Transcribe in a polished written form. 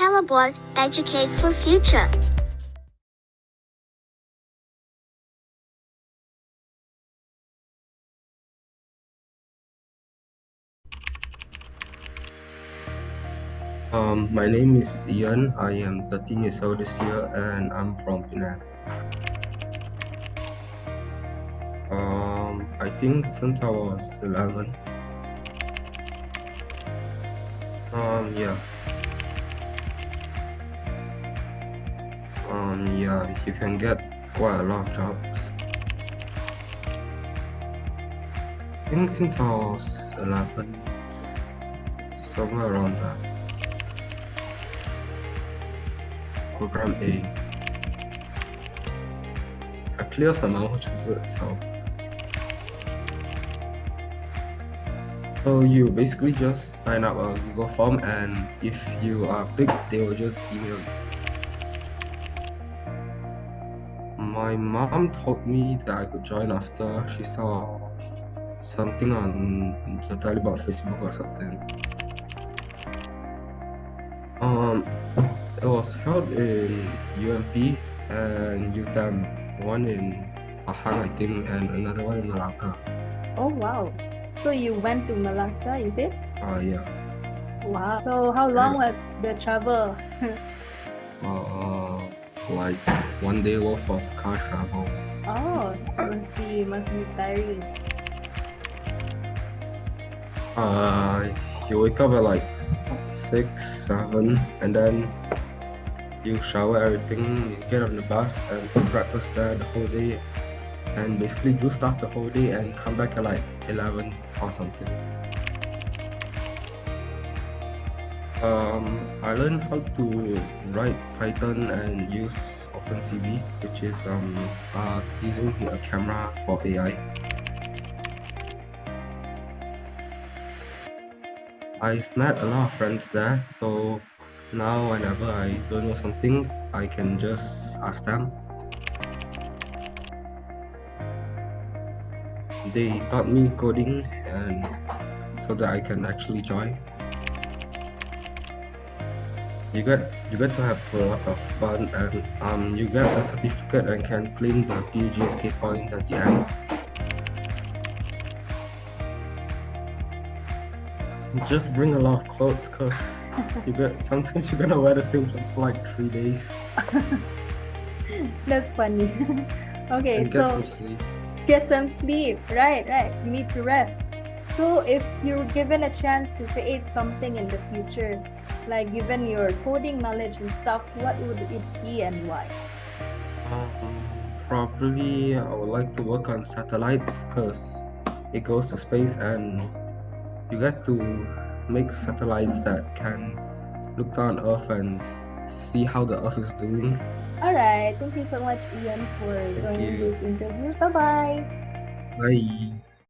Teleboard, educate for future. My name is Ian. I am 13 years old this year and I'm from Penang. I think since I was 11. Yeah. Yeah, you can get quite a lot of jobs. I think since I was 11, somewhere around that. Program A. Actually, it was my mom who chose it, so you basically just sign up a Google form, and if you are picked, they will just email you. My mom told me that I could join after she saw something on the Telebot Facebook or something. It was held in UMP and UTAM, one in Pahang, I think, and another one in Malacca. Oh, wow. So you went to Malacca, is it? Yeah. Wow. So how long was the travel? Like 1 day worth of car travel. Oh, must be tiring. You wake up at like 6, 7, and then you shower everything, you get on the bus and eat breakfast there the whole day, and basically do stuff the whole day and come back at like 11 or something. I learned how to write Python and use OpenCV, which is using a camera for AI. I've met a lot of friends there, so now whenever I don't know something, I can just ask them. They taught me coding and so that I can actually join. You get to have a lot of fun, and you get a certificate and can claim the PUGSK points at the end. Just bring a lot of clothes, cause sometimes you're gonna wear the same clothes for like 3 days. That's funny. Okay, And get so some sleep. get some sleep. Right. You need to rest. So if you're given a chance to create something in the future, like given your coding knowledge and stuff, what would it be and why? Probably I would like to work on satellites because it goes to space and you get to make satellites that can look down Earth and see how the Earth is doing. Alright, thank you so much, Ian, for joining you. this interview. Bye-bye. Bye.